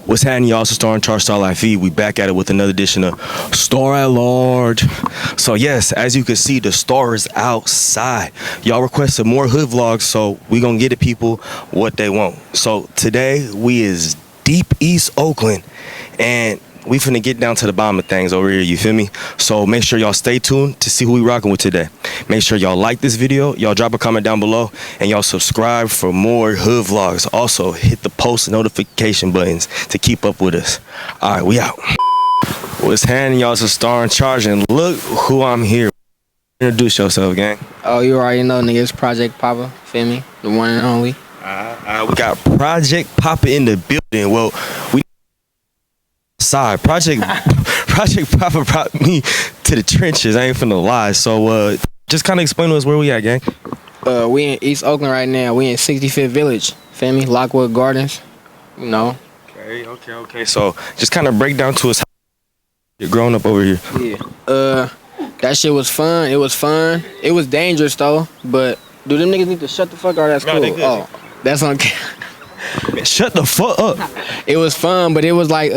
What's happening, y'all? It's Star in Charge, Starlife. We back at it with another edition of Star at Large. So yes, as you can see, the star is outside. Y'all requested more hood vlogs, so we gonna get the people what they want. So today we is deep East Oakland, and we finna get down to the bottom of things over here, you feel me? So make sure y'all stay tuned to see who we rocking with today. Make sure y'all like this video, y'all drop a comment down below, and y'all subscribe for more hood vlogs. Also, hit the post notification buttons to keep up with us. All right, we out. What's happening, y'all? It's a Star in Charge, and look who I'm here. Introduce yourself, gang. Oh, you already know, nigga. It's Project Poppa, feel me? The one and only. We got Project Poppa in the building. Well, we side Project Poppa brought me to the trenches. I ain't finna lie. So just kind of explain to us where we at, gang. We in East Oakland right now. We in 65th Village, feel me? Lockwood Gardens, you know. Okay. So just kind of break down to us how you're growing up over here. Yeah. That shit was fun. It was fun. It was dangerous though. But do them niggas need to shut the fuck up? That's cool. Oh, that's on camera. Shut the fuck up. It was fun, but it was like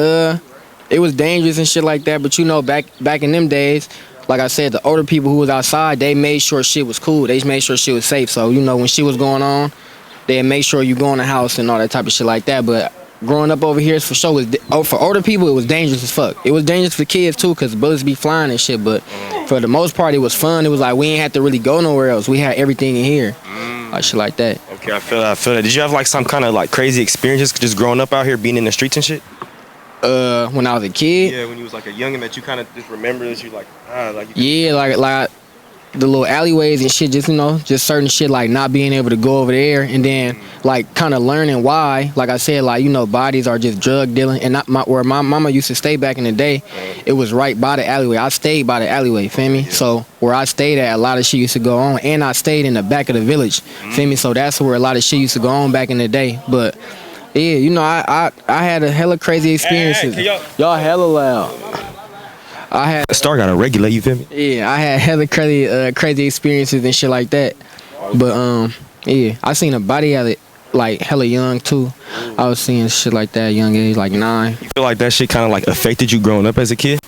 it was dangerous and shit like that. But you know, back in them days, like I said, the older people who was outside, they made sure shit was cool. They made sure shit was safe. So you know, when shit was going on, they made sure you go in the house and all that type of shit like that. But growing up over here, for sure, was for older people, it was dangerous as fuck. It was dangerous for kids too, cause bullets be flying and shit. But for the most part, it was fun. It was like we ain't had to really go nowhere else. We had everything in here, like shit like that. Okay, I feel that. Did you have like some kind of like crazy experiences just growing up out here, being in the streets and shit? When I was a kid. Yeah, when you was like a youngin' that you kind of just remember that you like yeah, like the little alleyways and shit, just, you know, just certain shit like not being able to go over there, and then like kind of learning why, like I said, like, you know, bodies are just drug dealing. And where my mama used to stay back in the day, it was right by the alleyway. I stayed by the alleyway, feel me? Yeah. So where I stayed at, a lot of shit used to go on, and I stayed in the back of the village, feel me? So that's where a lot of shit used to go on back in the day. But yeah, you know, I had a hella crazy experiences. Hey, y'all hella loud. Star gotta regulate, you feel me? Yeah, I had hella crazy experiences and shit like that. But yeah, I seen a body at it like hella young too. I was seeing shit like that young age, like 9. You feel like that shit kind of like affected you growing up as a kid?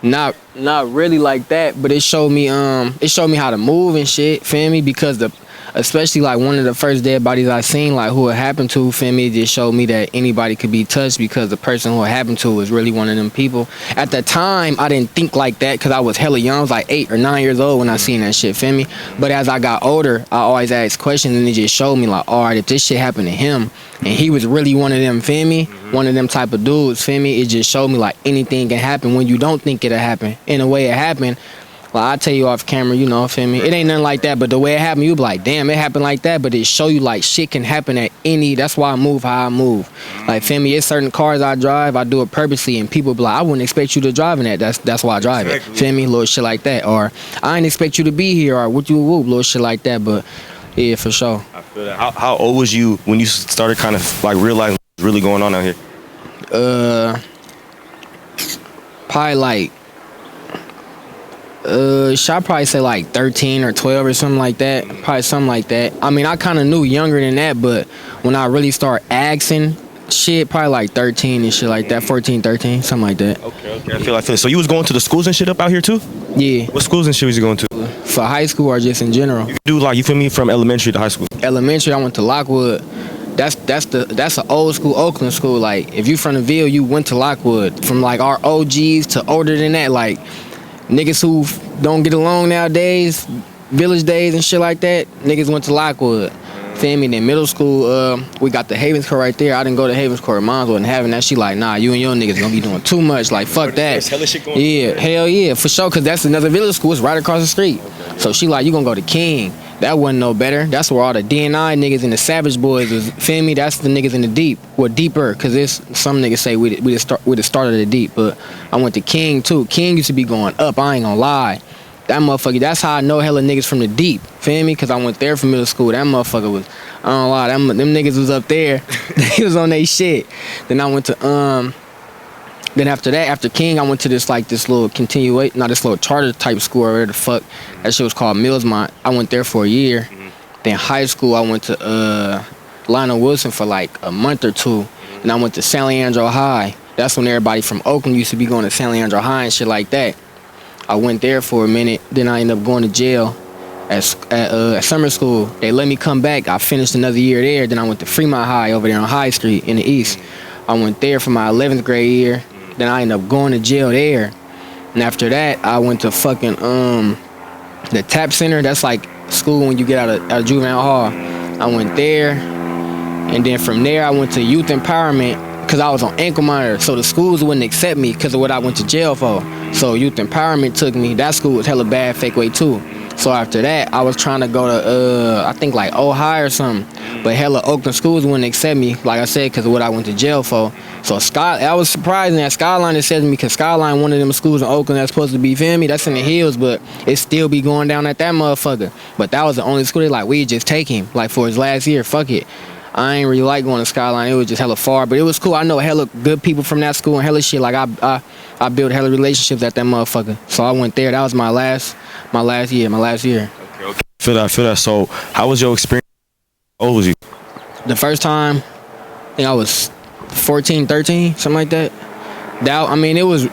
Not really like that, but it showed me how to move and shit, feel me? Because especially like one of the first dead bodies I seen, like who it happened to, feel me, it just showed me that anybody could be touched, because the person who it happened to was really one of them people. At the time, I didn't think like that because I was hella young. I was like 8 or 9 years old when I seen that shit, feel me? But as I got older, I always asked questions, and it just showed me like, all right, if this shit happened to him and he was really one of them, feel me? One of them type of dudes, feel me? It just showed me like anything can happen when you don't think it'll happen. In a way it happened. Like, I'll tell you off camera, you know, feel me? It ain't nothing like that, but the way it happened, you be like, damn, it happened like that. But it show you like shit can happen at any. That's why I move how I move. Like, feel me? It's certain cars I drive, I do it purposely, and people be like, I wouldn't expect you to drive in that. That's why I drive it. Feel me? Little shit like that. Or I ain't expect you to be here, or what you whoop, little shit like that. But yeah, for sure. I feel that. How old was you when you started kind of like realizing what's really going on out here? Probably like should I probably say like 13 or 12 or something like that? Probably something like that. I mean, I kind of knew younger than that, but when I really start asking shit, probably like 13 and shit like that, 14, 13, something like that. Okay. I feel like so you was going to the schools and shit up out here too? Yeah. What schools and shit was you going to? For high school or just in general? You do like, you feel me, from elementary to high school? Elementary, I went to Lockwood. That's an old school Oakland school. Like, if you from the Ville, you went to Lockwood. From like our OGs to older than that, like niggas who don't get along nowadays, village days and shit like that, niggas went to Lockwood. Feel me? Then middle school, we got the Havens Court right there. I didn't go to Havens Court. Mom's wasn't having that. She like, nah, you and your niggas gonna be doing too much. Like, fuck that. Yeah, hell yeah, for sure, because that's another village school. It's right across the street. So she like, you gonna go to King. That wasn't no better. That's where all the DNI niggas and the Savage Boys was, feel me? That's the niggas in the deep. Well, deeper, because some niggas say we the start of the deep. But I went to King, too. King used to be going up, I ain't gonna lie. That motherfucker, that's how I know hella niggas from the deep, feel me? Because I went there for middle school. That motherfucker was, I don't lie, them niggas was up there. They was on they shit. Then I went to, then after that, after King, I went to this little this little charter type school or whatever the fuck. That shit was called Millsmont. I went there for a year. Then high school, I went to Lionel Wilson for like a month or two, and I went to San Leandro High. That's when everybody from Oakland used to be going to San Leandro High and shit like that. I went there for a minute, then I ended up going to jail at summer school. They let me come back. I finished another year there. Then I went to Fremont High over there on High Street in the East. I went there for my 11th grade year. Then I ended up going to jail there. And after that, I went to fucking the TAP Center. That's like school when you get out of juvenile hall. I went there, and then from there I went to youth empowerment because I was on ankle monitor. So the schools wouldn't accept me because of what I went to jail for. So youth empowerment took me. That school was hella bad, fake way too. So after that, I was trying to go to I think like Ohio or something, but hella Oakland schools wouldn't accept me, like I said, because of what I went to jail for. So I was surprised that Skyline accepted me because Skyline, one of them schools in Oakland that's supposed to be, feel me, that's in the hills, but it still be going down at that motherfucker. But that was the only school they like, we just take him, like for his last year, fuck it. I ain't really like going to Skyline, it was just hella far, but it was cool. I know hella good people from that school and hella shit, like I built hella relationships at that motherfucker. So I went there, that was my last year. Okay. Feel that. So how was your experience? How old was you? The first time, I think I was 14, 13, something like that. I mean, it was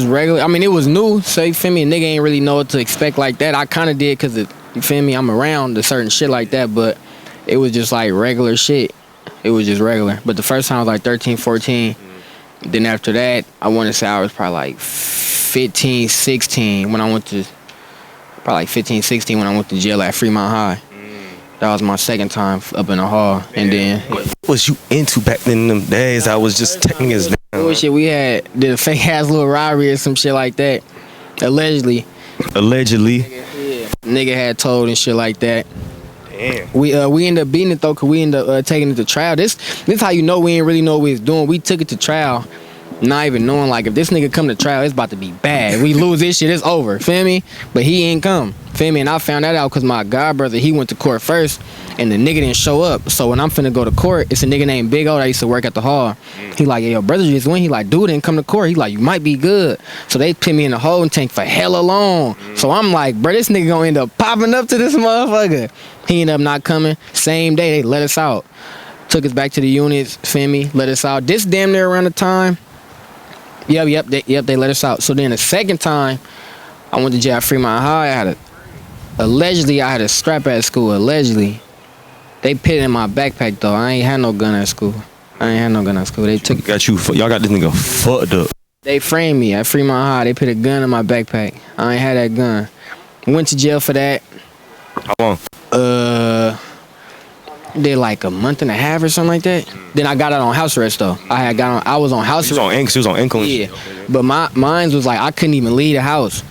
regular. I mean, it was new, so you feel me? A nigga ain't really know what to expect like that. I kind of did because, you feel me, I'm around the certain shit like that, but it was just like regular shit. It was just regular. But the first time I was like 13, 14. Then after that, I want to say I was probably like 15, 16 when I went to, probably like 15, 16 when I went to jail at Fremont High. That was my second time up in the hall. Man. And then, what was you into back then in them days? I was just taking his down. Shit, we did a fake ass little robbery or some shit like that. Allegedly. Nigga had told and shit like that. Damn. We ended up beating it though, cause we ended up taking it to trial. This how you know we ain't really know what we was doing. We took it to trial, not even knowing like if this nigga come to trial, it's about to be bad. We lose this shit, it's over. Feel me? But he ain't come. Feel me? And I found that out cause my god brother, he went to court first, and the nigga didn't show up. So when I'm finna go to court, it's a nigga named Big O that used to work at the hall. He like, yeah, your brother just went. He like, dude didn't come to court. He like, you might be good. So they put me in the holding tank for hella long. So I'm like, bro, this nigga gonna end up popping up to this motherfucker. He ended up not coming. Same day they let us out. Took us back to the units. Feel me? Let us out. This damn near around the time. Yep. They let us out. So then the second time, I went to jail at Fremont High. Allegedly I had a strap at school. Allegedly, they put it in my backpack though. I ain't had no gun at school. They took it. Y'all got this nigga fucked up. They framed me at Fremont High. They put a gun in my backpack. I ain't had that gun. Went to jail for that. How long? Did like a month and a half or something like that. Then I got out on house arrest though. I was on house arrest. He was on ankle. Yeah, but mine was like I couldn't even leave the house.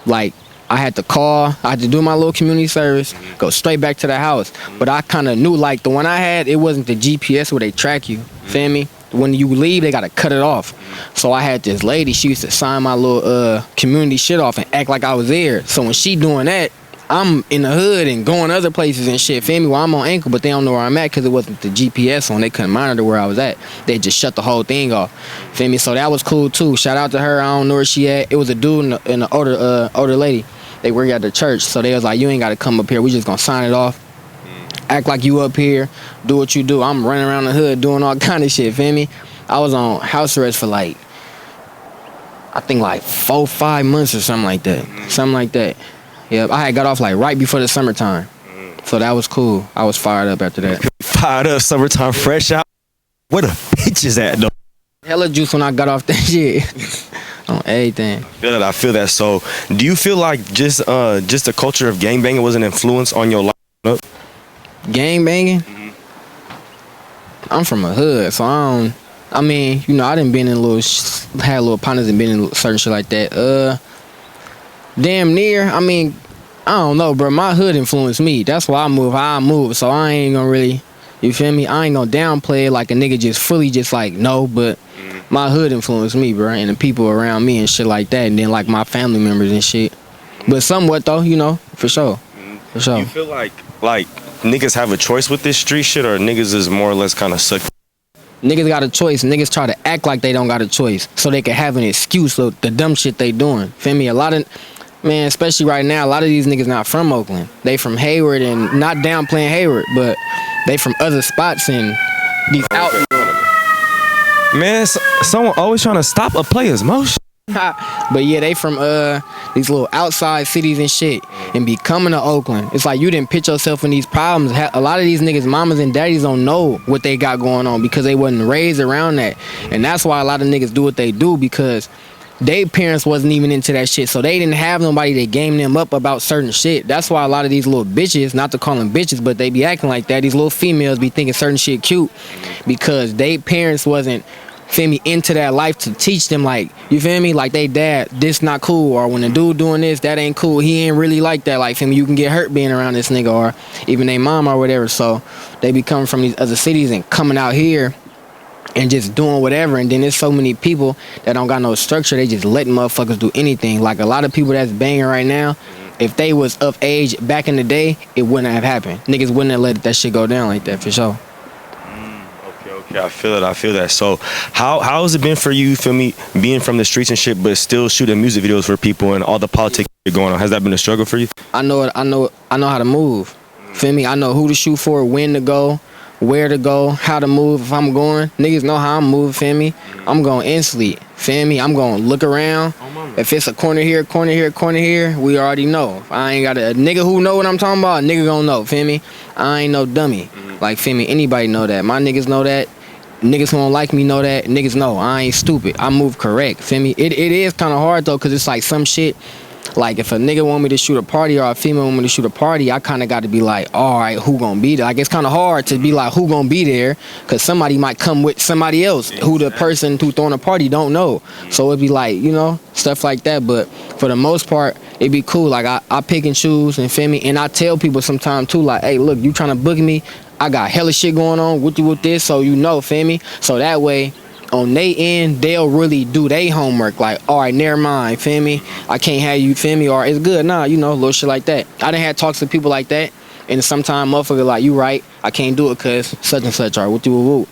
Like I had to call. I had to do my little community service. Go straight back to the house. But I kind of knew like the one I had, it wasn't the GPS where they track you. Feel me? When you leave, they gotta cut it off. So I had this lady. She used to sign my little community shit off and act like I was there. So when she doing that, I'm in the hood and going other places and shit, feel me? Well, I'm on ankle, but they don't know where I'm at because it wasn't the GPS on. They couldn't monitor where I was at. They just shut the whole thing off, feel me? So that was cool too. Shout out to her. I don't know where she at. It was a dude and an older lady. They work at the church, so they was like, you ain't got to come up here. We just gonna sign it off. Act like you up here. Do what you do. I'm running around the hood doing all kind of shit, feel me? I was on house arrest for like, I think like 4-5 months or something like that. Yeah, I had got off like right before the summertime. So that was cool. I was fired up after that. Fired up, summertime, fresh out. Where the bitches at though? Hella juice when I got off that shit. On everything. I feel that. So do you feel like just the culture of gangbanging was an influence on your life? Gangbanging? I'm from a hood, so I mean, you know, I done been in had little partners and been in certain shit like that. Damn near, I mean, I don't know, bro. My hood influenced me. That's why I move how I move. So I ain't gonna really, you feel me? I ain't gonna downplay it like a nigga just fully just like, no, but my hood influenced me, bro, and the people around me and shit like that, and then like my family members and shit. But somewhat though, you know, for sure. For sure. You feel like niggas have a choice with this street shit, or niggas is more or less kind of suck? Niggas got a choice. Niggas try to act like they don't got a choice so they can have an excuse of the dumb shit they doing. Feel me? Man, especially right now, a lot of these niggas not from Oakland. They from Hayward, and not downplaying Hayward, but They from other spots and these out. Man, someone always trying to stop a player's motion. But yeah, they from these little outside cities and shit, and be coming to Oakland. It's like you didn't put yourself in these problems. A lot of these niggas, mamas and daddies don't know what they got going on because they wasn't raised around that, and that's why a lot of niggas do what they do because they parents wasn't even into that shit, so they didn't have nobody that game them up about certain shit. That's why a lot of these little bitches, not to call them bitches, but they be acting like that. These little females be thinking certain shit cute because they parents wasn't, feel me, into that life to teach them, like, you feel me, like they dad, this not cool, or when a dude doing this, that ain't cool, he ain't really like that, like, feel me, you can get hurt being around this nigga, or even they mom or whatever. So they be coming from these other cities and coming out here and just doing whatever, and then there's so many people that don't got no structure, they just letting motherfuckers do anything. Like a lot of people that's banging right now, if they was of age back in the day, it wouldn't have happened. Niggas wouldn't have let that shit go down like that, for sure. Okay, I feel that. So how has it been for you, feel me, being from the streets and shit, but still shooting music videos for people and all the politics going on? Has that been a struggle for you? I know how to move. Feel me? I know who to shoot for, when to go, where to go, how to move. If I'm going, niggas know how I'm moving, feel me? I'm going instantly, feel me? I'm going to look around. If it's a corner here, we already know. If I ain't got a nigga who know what I'm talking about, nigga gonna know, feel me? I ain't no dummy. Like, feel me? Anybody know that. My niggas know that. Niggas who don't like me know that. Niggas know I ain't stupid. I move correct, feel me? It is kind of hard, though, because it's like some shit. Like, if a nigga want me to shoot a party or a female want me to shoot a party, I kind of got to be like, all right, who gonna be there? Like, it's kind of hard to be like, who gonna be there? Because somebody might come with somebody else who the person who throwing a party don't know. So it'd be like, you know, stuff like that. But for the most part, it'd be cool. Like, I pick and choose, and feel me? And I tell people sometimes, too, like, hey, look, you trying to book me? I got hella shit going on with you with this, so you know, feel me? So that way, on they end, they'll really do their homework. Like, all right, never mind, feel me? I can't have you, feel me? Or it's good, nah, you know, little shit like that. I done had talks to people like that, and sometimes motherfucker like, you right, I can't do it because such and such, or what you woo.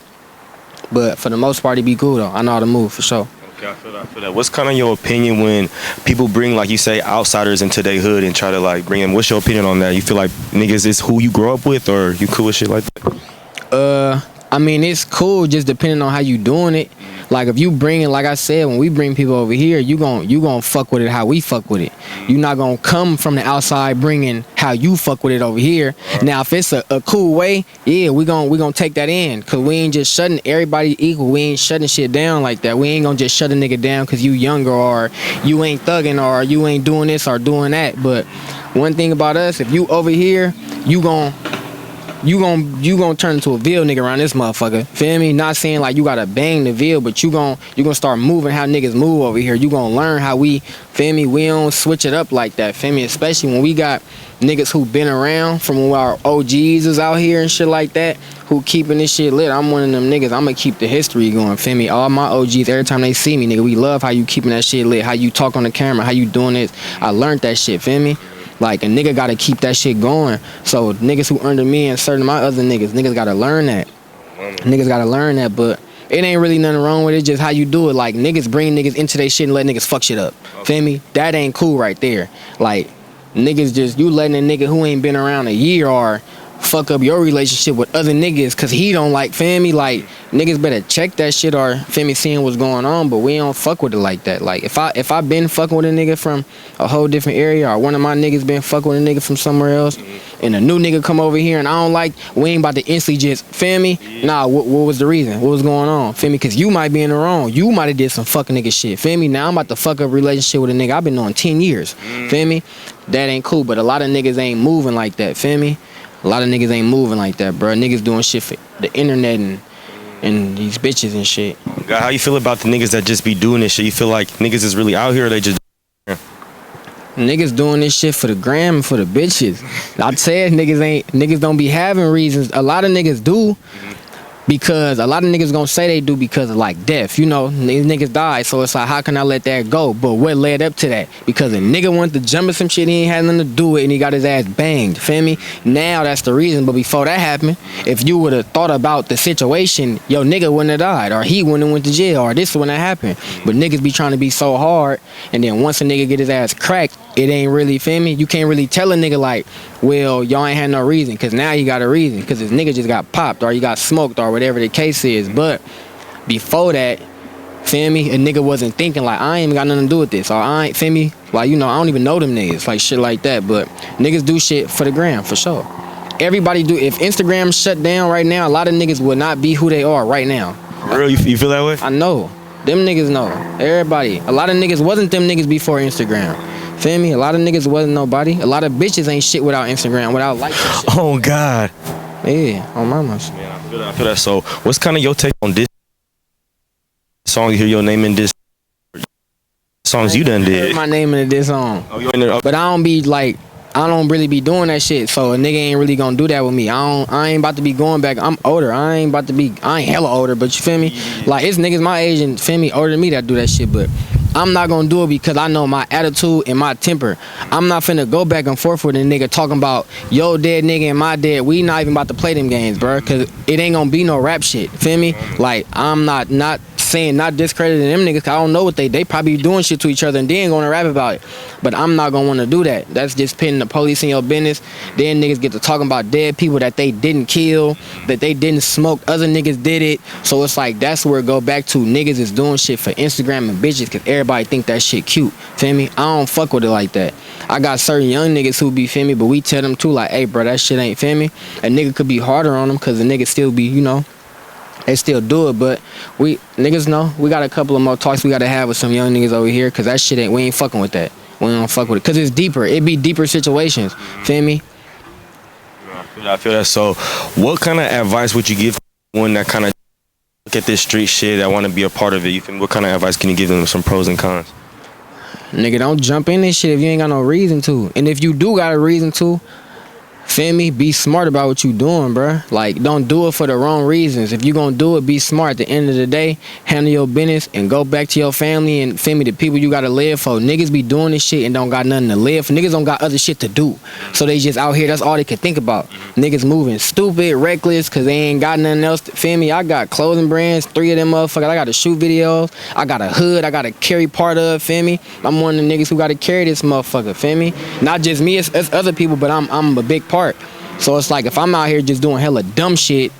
But for the most part, it be cool though. I know how to move for sure. Okay, I feel that. What's kind of your opinion when people bring, like you say, outsiders into their hood and try to like bring them? What's your opinion on that? You feel like niggas is who you grow up with, or you cool with shit like that? I mean, it's cool just depending on how you doing it. Like, if you bring it, like I said, when we bring people over here, you gon' fuck with it how we fuck with it. You not gonna come from the outside bringing how you fuck with it over here. Now, if it's a cool way, yeah, we gon' take that in, cause we ain't just shutting everybody equal. We ain't shutting shit down like that. We ain't gonna just shut a nigga down cause you younger, or you ain't thugging, or you ain't doing this or doing that. But one thing about us, if you over here, you gon' turn into a Ville nigga around this motherfucker. Feel me? Not saying like you gotta bang the Ville, but you gon' start moving how niggas move over here. You gon' learn how we, feel me? We don't switch it up like that. Feel me? Especially when we got niggas who been around from when our OGs is out here and shit like that, who keeping this shit lit. I'm one of them niggas. I'ma keep the history going. Feel me? All my OGs, every time they see me, nigga, we love how you keeping that shit lit, how you talk on the camera, how you doing this. I learned that shit. Feel me? Like, a nigga gotta keep that shit going. So niggas who under me and certain of my other niggas gotta learn that. Niggas gotta learn that, but it ain't really nothing wrong with it, just how you do it. Like, niggas bring niggas into their shit and let niggas fuck shit up. Feel me? That ain't cool right there. Like, niggas just, you letting a nigga who ain't been around a year or fuck up your relationship with other niggas cause he don't like, feel me? Like, niggas better check that shit, or feel me, seeing what's going on. But we don't fuck with it like that. Like, if I been fucking with a nigga from a whole different area, or one of my niggas been fucking with a nigga from somewhere else, and a new nigga come over here and I don't like, we ain't about to instantly just, feel me? Nah, what was the reason? What was going on? Feel me? Cause you might be in the wrong. You might have did some fucking nigga shit. Feel me? Now I'm about to fuck up a relationship with a nigga I've been on 10 years. Feel me? That ain't cool. But a lot of niggas ain't moving like that. Feel me? A lot of niggas ain't moving like that, bro. Niggas doing shit for the internet and these bitches and shit. God, how you feel about the niggas that just be doing this shit? You feel like niggas is really out here, or they just... Niggas doing this shit for the gram and for the bitches. I said niggas don't be having reasons. A lot of niggas do, Because a lot of niggas gonna say they do because of like death, you know, these niggas died, so it's like, how can I let that go? But what led up to that? Because a nigga wanted to jump in some shit he ain't had nothing to do with, and he got his ass banged, feel me? Now that's the reason, but before that happened, if you would've thought about the situation, yo nigga wouldn't have died, or he wouldn't have went to jail, or this wouldn't have happened. But niggas be trying to be so hard, and then once a nigga get his ass cracked, it ain't really, feel me? You can't really tell a nigga like, well, y'all ain't had no reason, cause now you got a reason, cause this nigga just got popped, or you got smoked, or whatever the case is. But before that, feel me, a nigga wasn't thinking like, I ain't even got nothing to do with this, or I ain't, feel me, like, you know, I don't even know them niggas, like shit like that. But niggas do shit for the gram, for sure. Everybody do. If Instagram shut down right now, a lot of niggas would not be who they are right now. For real, you feel that way? I know. Them niggas know. Everybody. A lot of niggas wasn't them niggas before Instagram. Feel me? A lot of niggas wasn't nobody. A lot of bitches ain't shit without Instagram, without liking shit. Oh God. Yeah, on mamas. Yeah, I feel that. So, what's kind of your take on this song? You hear your name in this songs you done did? My name in this song. Oh, you in there? But I don't be like, I don't really be doing that shit. So a nigga ain't really gonna do that with me. I ain't about to be going back. I'm older. I ain't hella older, but you feel me? Like it's niggas my age and feel me older than me that do that shit. But I'm not gonna do it because I know my attitude and my temper. I'm not finna go back and forth with a nigga talking about yo dead nigga and my dead. We not even about to play them games, bro. Cause it ain't gonna be no rap shit. Feel me? Like I'm not saying not discrediting them niggas, cause I don't know what they probably doing shit to each other and then gonna rap about it. But I'm not gonna wanna do that. That's just putting the police in your business. Then niggas get to talking about dead people that they didn't kill, that they didn't smoke, other niggas did it. So it's like that's where it go back to niggas is doing shit for Instagram and bitches cause everybody think that shit cute. Feel me? I don't fuck with it like that. I got certain young niggas who be, feel me, but we tell them too like, hey bro, that shit ain't, feel me? A nigga could be harder on them cause the nigga still be, you know, they still do it, but we niggas know we got a couple of more talks we gotta have with some young niggas over here, cause that shit ain't, we ain't fucking with that. We don't fuck with it, cause it's deeper. It be deeper situations. Feel me? I feel that. So, what kind of advice would you give one that kind of look at this street shit, that want to be a part of it? You feel me? What kind of advice can you give them? Some pros and cons. Nigga, don't jump in this shit if you ain't got no reason to. And if you do got a reason to, feel me, be smart about what you doing, bruh. Like, don't do it for the wrong reasons. If you gonna do it, be smart. At the end of the day, handle your business and go back to your family and, feel me, the people you gotta live for. Niggas be doing this shit and don't got nothing to live for. Niggas don't got other shit to do. So they just out here, that's all they can think about. Niggas moving stupid, reckless, cause they ain't got nothing else. Feel me, I got clothing brands, 3 of them motherfuckers. I gotta shoot videos. I got a hood, I gotta carry part of, feel me? I'm one of the niggas who gotta carry this motherfucker, feel me? Not just me, it's other people, but I'm a big part. So it's like if I'm out here just doing hella dumb shit,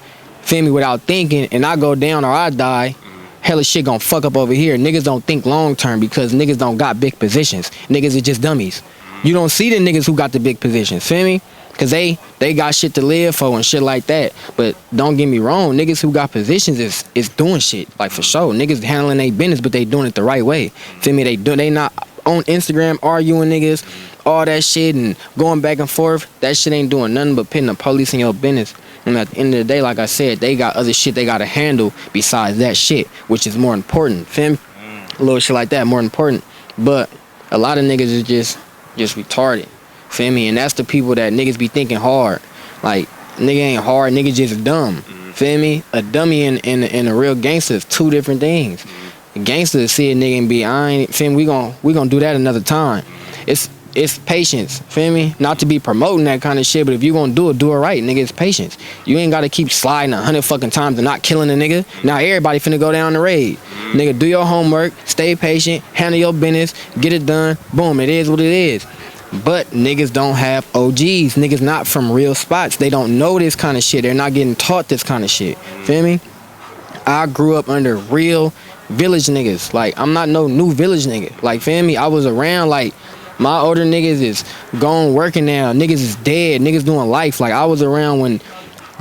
feel me, without thinking, and I go down or I die, hella shit gonna fuck up over here. Niggas don't think long term because niggas don't got big positions. Niggas is just dummies. You don't see the niggas who got the big positions, feel me? Cause they got shit to live for and shit like that. But don't get me wrong, niggas who got positions is doing shit, like for sure. Niggas handling their business, but they doing it the right way. Feel me? They not on Instagram arguing niggas, all that shit and going back and forth. That shit ain't doing nothing but putting the police in your business. And at the end of the day, like I said, they got other shit they gotta handle besides that shit, which is more important. Feel me? A little shit like that, more important. But a lot of niggas is just retarded. Feel me? And that's the people that niggas be thinking hard. Like, nigga ain't hard, nigga just dumb. Feel me? A dummy and a real gangster is 2 different things. A gangster see a nigga and be, I ain't, feel me, we gon' do that another time. It's patience, feel me? Not to be promoting that kind of shit, but if you gonna do it right, nigga, it's patience. You ain't gotta keep sliding 100 fucking times and not killing a nigga. Now everybody finna go down the raid. Nigga, do your homework, stay patient, handle your business, get it done, boom, it is what it is. But niggas don't have OGs. Niggas not from real spots. They don't know this kind of shit. They're not getting taught this kind of shit. Feel me? I grew up under real village niggas. Like, I'm not no new village nigga. Like, feel me? I was around, like, my older niggas is gone working now. Niggas is dead. Niggas doing life. Like, I was around when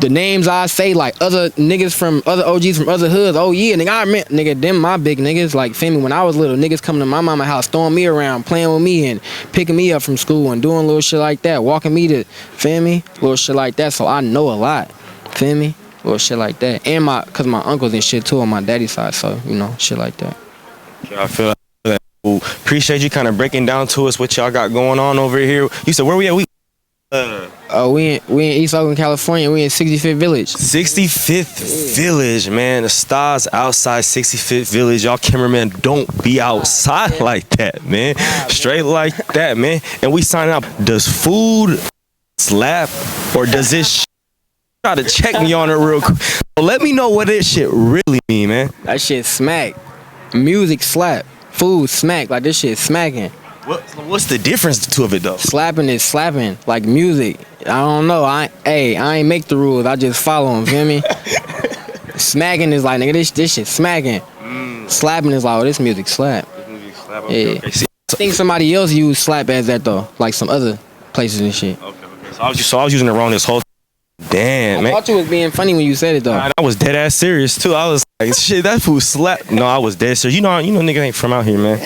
the names I say, like, other niggas from other OGs from other hoods. Oh, yeah, nigga, I remember, nigga, them my big niggas. Like, feel me? When I was little, niggas coming to my mama house, throwing me around, playing with me and picking me up from school and doing little shit like that, walking me to, feel me? Little shit like that. So I know a lot. Feel me? Little shit like that. And cause my uncles and shit too on my daddy's side. So, you know, shit like that. Yeah, I feel that. Appreciate you kind of breaking down to us what y'all got going on over here. You said, where we at? We in East Oakland, California. We in 65th Village. 65th Village, man. The stars outside 65th Village. Y'all cameraman don't be outside like that, man. Straight like that, man. And we signing up. Does food slap or does this try to check me on it real quick? So let me know what this shit really mean, man. That shit smack. Music slap. Food smack. Like this shit smacking. What's the difference to two of it though? Slapping is slapping. Like music. I don't know. I ain't make the rules. I just follow them. Feel me? Smacking is like, nigga, this shit smacking. Slapping is like, oh, this music slap. Okay. I think somebody else used slap as that though. Like some other places and shit. Okay. So I was using it wrong this whole. Damn, man. I thought you was being funny when you said it though. I was dead ass serious too. I was like, shit, that fool slap. No, I was dead serious. You know, nigga ain't from out here, man. So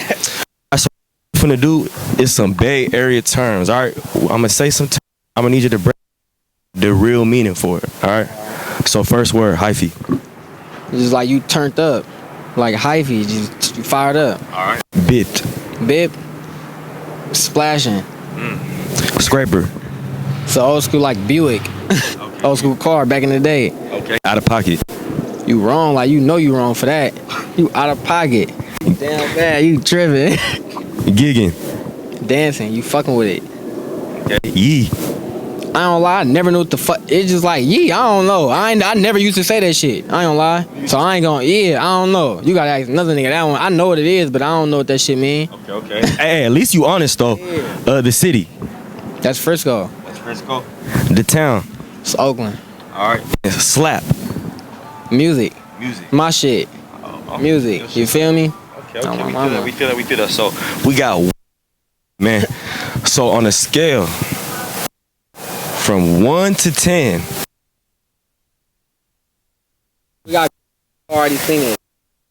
what I'm finna do is some Bay Area terms. All right, I'm gonna say some. I'm gonna need you to break the real meaning for it. All right. So first word, hyphy. It's just like you turned up, like hyphy, just you fired up. All right. Bip. Splashing. Scraper. So old school like Buick. Okay. Old school car back in the day. Okay. Out of pocket. You wrong, like you know you wrong for that. You out of pocket. Damn bad, you tripping. Gigging. Dancing, you fucking with it. Okay. Yee. I don't lie, I never knew what the fuck. It's just like yee, I don't know. I never used to say that shit. I ain't gonna lie. So I ain't gonna, I don't know. You gotta ask another nigga that one. I know what it is, but I don't know what that shit mean. Okay. Hey, at least you honest though. Yeah. The city. That's Frisco. The town. It's Oakland. All right. Slap. Music. My shit. Music. You feel me? Okay. We feel that. So we got, man. So on a scale from 1 to 10. We got already singing.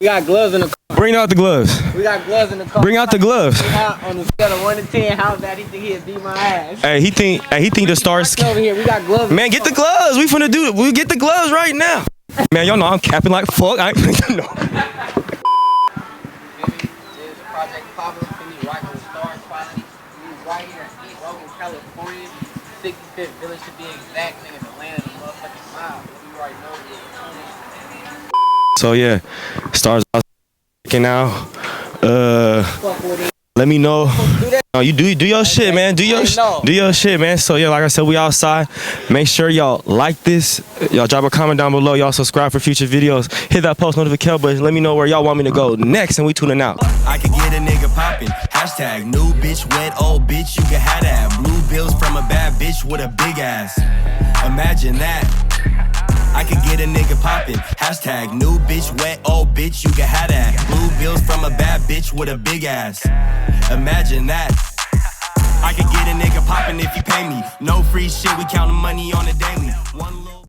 We got gloves in the car. Bring out the gloves. We got gloves in the car. Bring out the gloves. On the scale of 1 to 10, how bad he think he'll beat my ass? Hey, he think the stars. Over here, we got gloves. Man, get the gloves. We finna do it. We get the gloves right now. Man, y'all know I'm capping like fuck. I ain't no. Project Poppa, right on the Stars quality. Right here in East Oakland, California. 65th Village to be exact, nigga, the land of the motherfucking mile. We right know. So yeah, stars now. Let me know. No, you do your shit, man. Do your shit, man. So yeah, like I said, we outside. Make sure y'all like this. Y'all drop a comment down below. Y'all subscribe for future videos. Hit that post notification button. Let me know where y'all want me to go next, and we tuning out. I could get a nigga poppin'. Hashtag new bitch, wet old bitch. You can have that. Blue bills from a bad bitch with a big ass. Imagine that. I could get a nigga poppin'. Hashtag new bitch, wet old bitch. You can have that. Blue bills from a bad bitch with a big ass. Imagine that. I could get a nigga poppin' if you pay me. No free shit, we countin' money on the daily. One